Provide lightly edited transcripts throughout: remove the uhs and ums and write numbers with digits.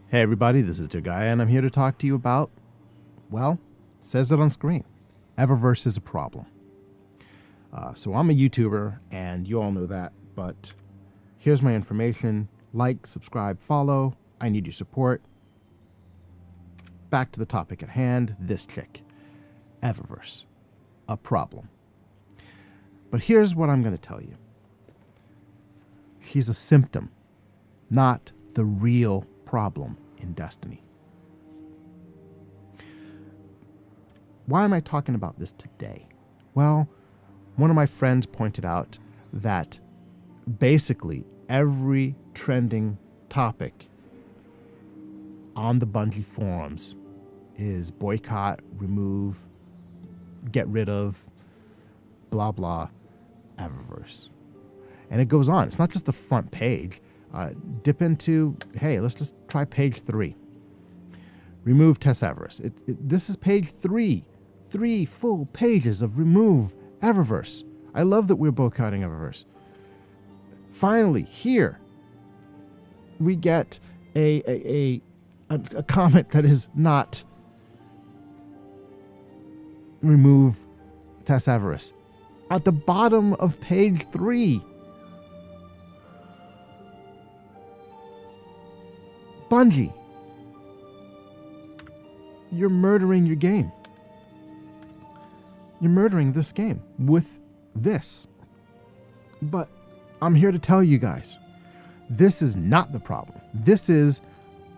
Hey everybody, this is Guy, and I'm here to talk to you about, well, says it on screen, Eververse is a problem. So I'm a YouTuber, and you all know that, but here's my information. Like, subscribe, follow. I need your support. Back to the topic at hand, this chick, Eververse, a problem. But here's what I'm going to tell you. She's a symptom, not the real problem in Destiny. Why am I talking about this today? Well, one of my friends pointed out that basically every trending topic on the Bungie forums is boycott, remove, get rid of, blah, blah, Eververse. And it goes on. It's not just the front page. Dip into, hey, let's just try page 3. Remove Tess Eververse. This is page 3. 3 full pages of remove Eververse. I love that we're boycotting Eververse. Finally, here, we get a comment that is not remove Tess Eververse. At the bottom of page 3. Bungie, you're murdering your game. You're murdering this game with this. But I'm here to tell you guys, this is not the problem. This is,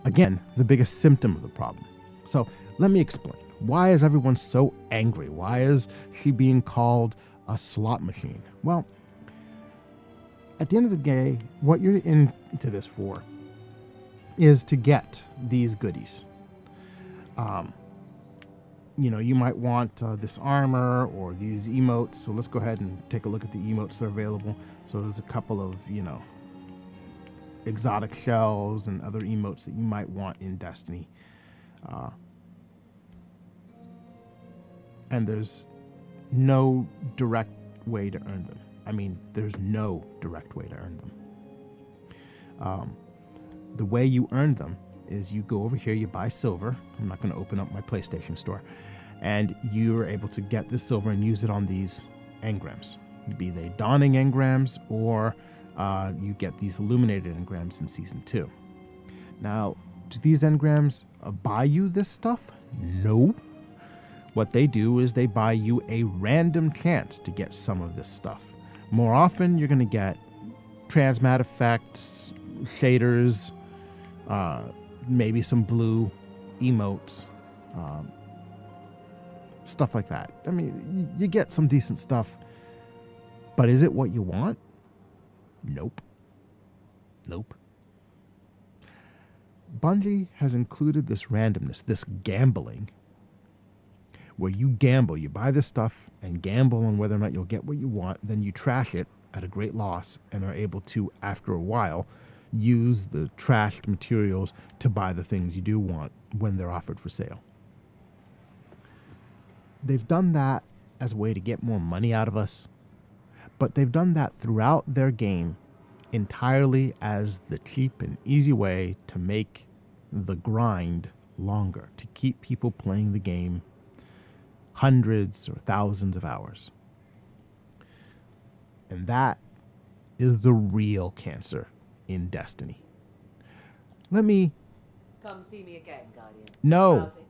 again, the biggest symptom of the problem. So let me explain. Why is everyone so angry? Why is she being called a slot machine? Well, at the end of the day, what you're into this for is to get these goodies. You might want this armor or these emotes. So let's go ahead and take a look at the emotes that are available. So there's a couple of, exotic shells and other emotes that you might want in Destiny. And there's no direct way to earn them. I mean, there's no direct way to earn them. The way you earn them is you go over here, you buy silver. I'm not going to open up my PlayStation store. And you're able to get this silver and use it on these engrams. Be they dawning engrams or you get these illuminated engrams in Season 2. Now, do these engrams buy you this stuff? No. What they do is they buy you a random chance to get some of this stuff. More often, you're going to get transmat effects, shaders, maybe some blue emotes, stuff like that. I mean, you get some decent stuff, but is it what you want? Nope. Bungie has included this randomness, this gambling, where you gamble, you buy this stuff and gamble on whether or not you'll get what you want, then you trash it at a great loss and are able to, after a while, use the trashed materials to buy the things you do want when they're offered for sale. They've done that as a way to get more money out of us, but they've done that throughout their game entirely as the cheap and easy way to make the grind longer, to keep people playing the game hundreds or thousands of hours. And that is the real cancer in Destiny. Let me... Come see me again, Guardian. No. Rousey.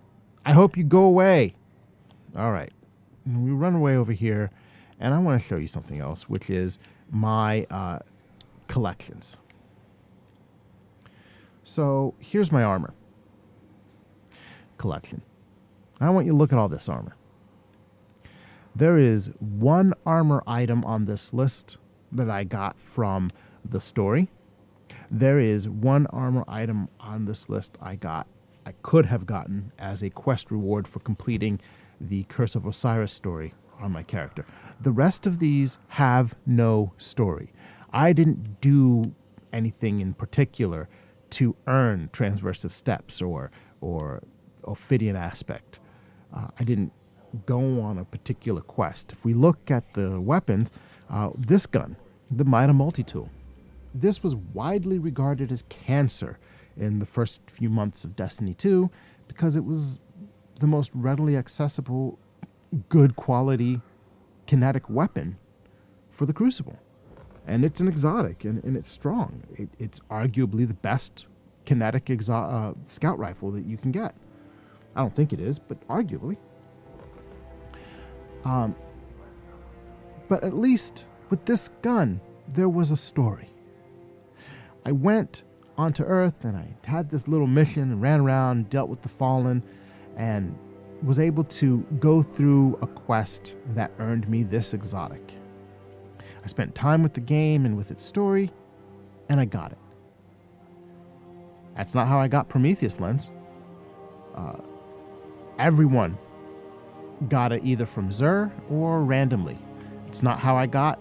I hope you go away. All right. We run away over here, and I want to show you something else, which is my collections. So here's my armor collection. I want you to look at all this armor. There is one armor item on this list that I got from the story. There is one armor item on this list I could have gotten as a quest reward for completing the Curse of Osiris story on my character. The rest of these have no story. I didn't do anything in particular to earn transversive steps or Ophidian aspect. I didn't go on a particular quest. If we look at the weapons, this gun, the Mida multi-tool, this was widely regarded as cancer in the first few months of Destiny 2 because it was the most readily accessible, good quality kinetic weapon for the Crucible. And it's an exotic, and it's strong. It's arguably the best kinetic scout rifle that you can get. I don't think it is, but arguably. But at least with this gun, there was a story. I went onto Earth and I had this little mission and ran around, dealt with the Fallen, and was able to go through a quest that earned me this exotic. I spent time with the game and with its story, and I got it. That's not how I got Prometheus Lens. Everyone got it either from Xur or randomly. It's not how I got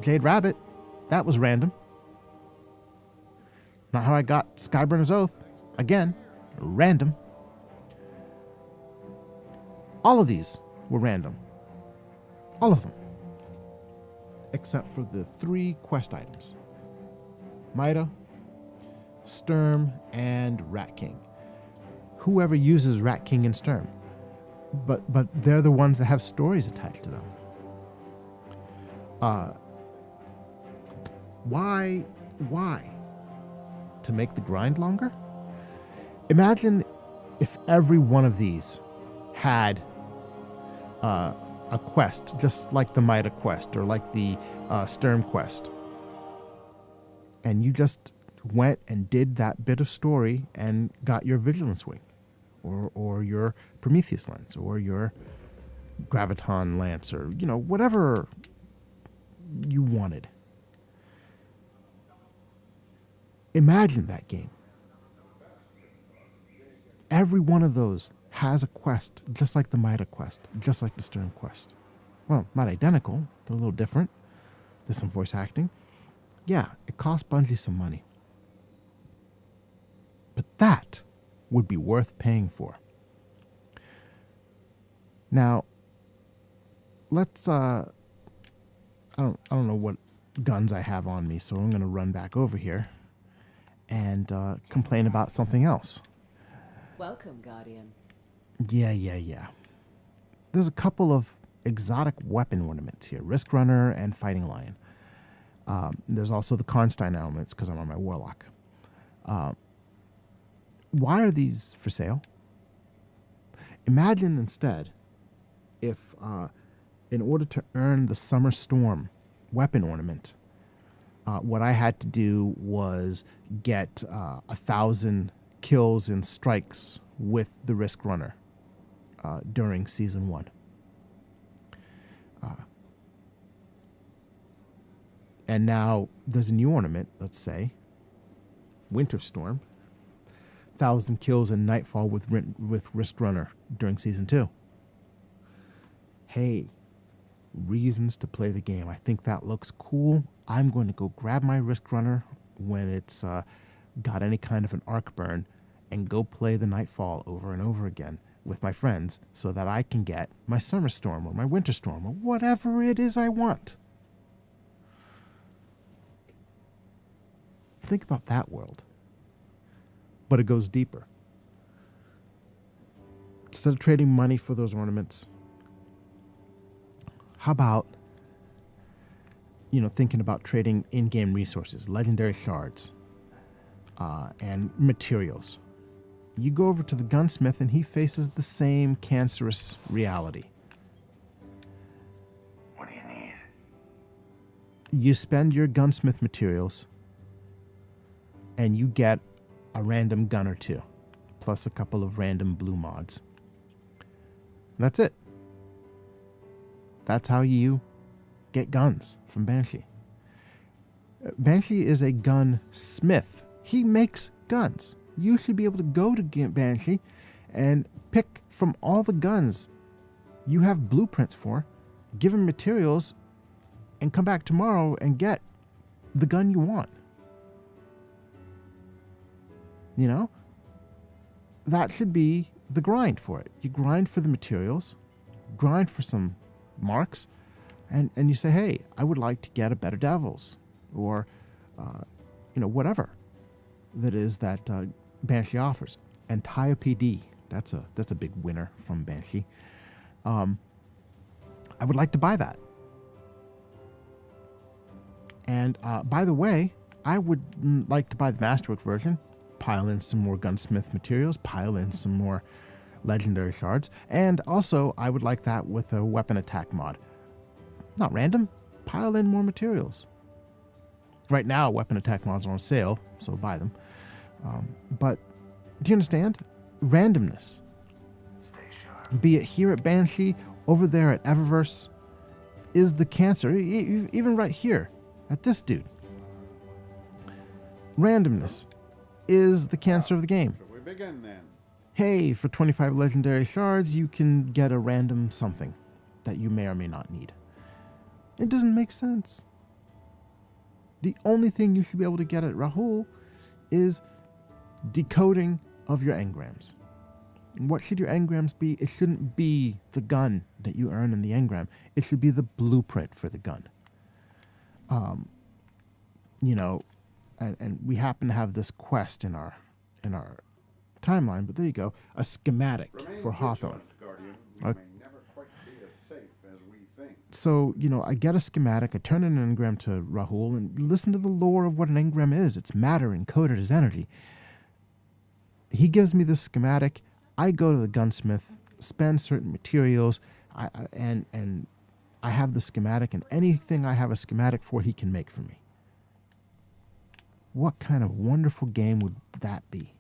Jade Rabbit. That was random. Not how I got Skyburner's Oath. Again, random. All of these were random. All of them. Except for the 3 quest items. Mida, Sturm, and Rat King. Whoever uses Rat King and Sturm. But they're the ones that have stories attached to them. Why? To make the grind longer? Imagine if every one of these had a quest, just like the Mida quest or like the Sturm quest. And you just went and did that bit of story and got your Vigilance Wing or your Prometheus Lens or your Graviton Lance or, whatever you wanted. Imagine that game. Every one of those has a quest, just like the Mida quest, just like the Sturm quest. Well, not identical. They're a little different. There's some voice acting. Yeah, it costs Bungie some money. But that would be worth paying for. Now, let's I don't know what guns I have on me, so I'm going to run back over here and complain about something else. Welcome, Guardian. Yeah. There's a couple of exotic weapon ornaments here. Risk Runner and Fighting Lion. There's also the Karnstein elements because I'm on my Warlock. Why are these for sale? Imagine instead if in order to earn the Summer Storm weapon ornament, what I had to do was get 1,000 kills and strikes with the Risk Runner during Season 1. And now there's a new ornament, let's say, Winter Storm, 1,000 kills and Nightfall with Risk Runner during Season 2. Hey, reasons to play the game. I think that looks cool. I'm going to go grab my Risk Runner when it's got any kind of an arc burn and go play the Nightfall over and over again with my friends so that I can get my Summer Storm or my Winter Storm or whatever it is I want. Think about that world. But it goes deeper. Instead of trading money for those ornaments, how about, thinking about trading in-game resources, legendary shards, and materials. You go over to the gunsmith and he faces the same cancerous reality. What do you need? You spend your gunsmith materials and you get a random gun or two, plus a couple of random blue mods. That's it. That's how you get guns from Banshee. Banshee is a gunsmith. He makes guns. You should be able to go to Banshee and pick from all the guns you have blueprints for, give him materials, and come back tomorrow and get the gun you want. That should be the grind for it. You grind for the materials, grind for some marks, and you say, hey, I would like to get a Better Devils or whatever that is that Banshee offers. And Taya PD, that's a big winner from Banshee. I would like to buy that. And by the way, I would like to buy the Masterwork version, pile in some more gunsmith materials, pile in some more legendary shards, and also I would like that with a weapon attack mod. Not random, pile in more materials. Right now, weapon attack mods are on sale, so buy them. But do you understand? Randomness. Be it here at Banshee, over there at Eververse, is the cancer. Even right here, at this dude. Randomness is the cancer of the game. Should we begin then? Hey, for 25 legendary shards, you can get a random something that you may or may not need. It doesn't make sense. The only thing you should be able to get at Rahul is decoding of your engrams. What should your engrams be? It shouldn't be the gun that you earn in the engram. It should be the blueprint for the gun. And we happen to have this quest in our timeline, but there you go, a schematic for Hawthorne. Guardian. We may never quite be as safe as we think. So, I get a schematic, I turn in an engram to Rahul, and listen to the lore of what an engram is. It's matter encoded as energy. He gives me this schematic. I go to the gunsmith, spend certain materials, and I have the schematic, and anything I have a schematic for, he can make for me. What kind of wonderful game would that be?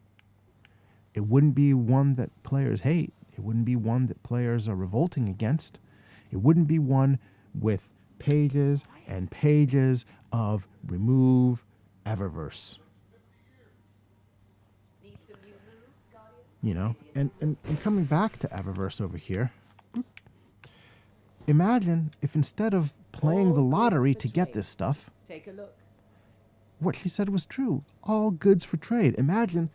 It wouldn't be one that players hate. It wouldn't be one that players are revolting against. It wouldn't be one with pages and pages of remove Eververse. And coming back to Eververse over here, imagine if instead of playing the lottery to get this stuff, Take a look. what she said was true. All goods for trade. Imagine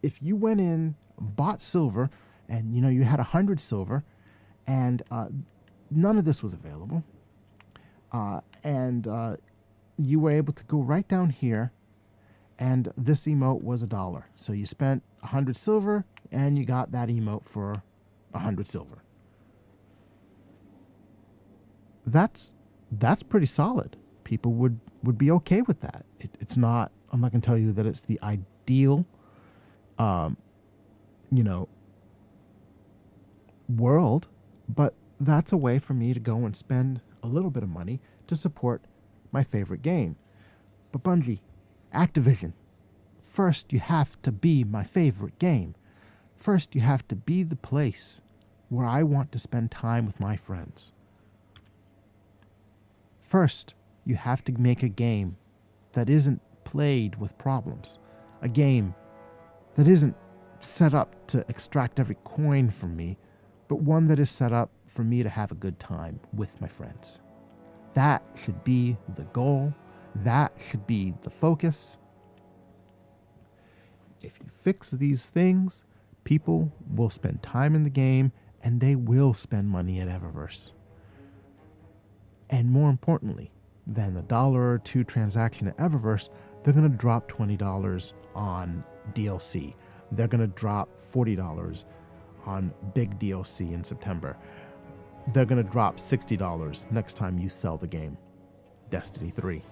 if you went in, bought silver, and you had 100 silver, and none of this was available, and you were able to go right down here, and this emote was $1. So you spent 100 silver, and you got that emote for 100 silver. That's pretty solid. People would be okay with that. It's not, I'm not going to tell you that it's the ideal, world, but that's a way for me to go and spend a little bit of money to support my favorite game. But Bungie, Activision, first you have to be my favorite game. First you have to be the place where I want to spend time with my friends. First, you have to make a game that isn't played with problems. A game that isn't set up to extract every coin from me, but one that is set up for me to have a good time with my friends. That should be the goal. That should be the focus. If you fix these things, people will spend time in the game and they will spend money at Eververse. And more importantly than the $1 or $2 transaction at Eververse, they're going to drop $20 on DLC. They're going to drop $40 on big DLC in September. They're going to drop $60 next time you sell the game. Destiny 3.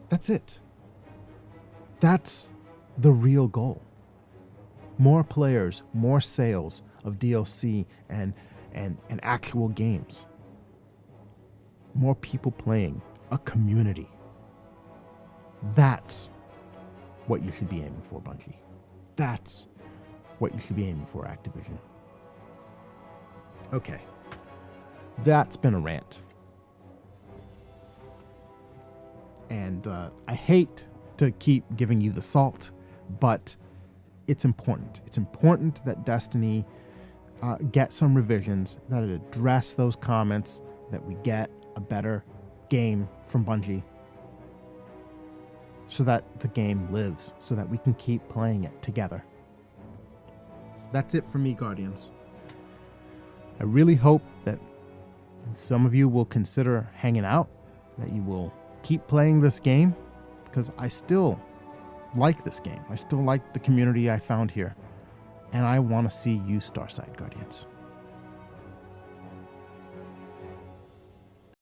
That's it. That's the real goal. More players, more sales of DLC and actual games. More people playing, a community. That's what you should be aiming for, Bungie. That's what you should be aiming for, Activision. Okay. That's been a rant. And I hate to keep giving you the salt, but it's important. It's important that Destiny get some revisions, that it address those comments, that we get a better game from Bungie so that the game lives, so that we can keep playing it together. That's it for me, Guardians. I really hope that some of you will consider hanging out, that you will keep playing this game because I still like this game. I still like the community I found here. And I want to see you Starside Guardians.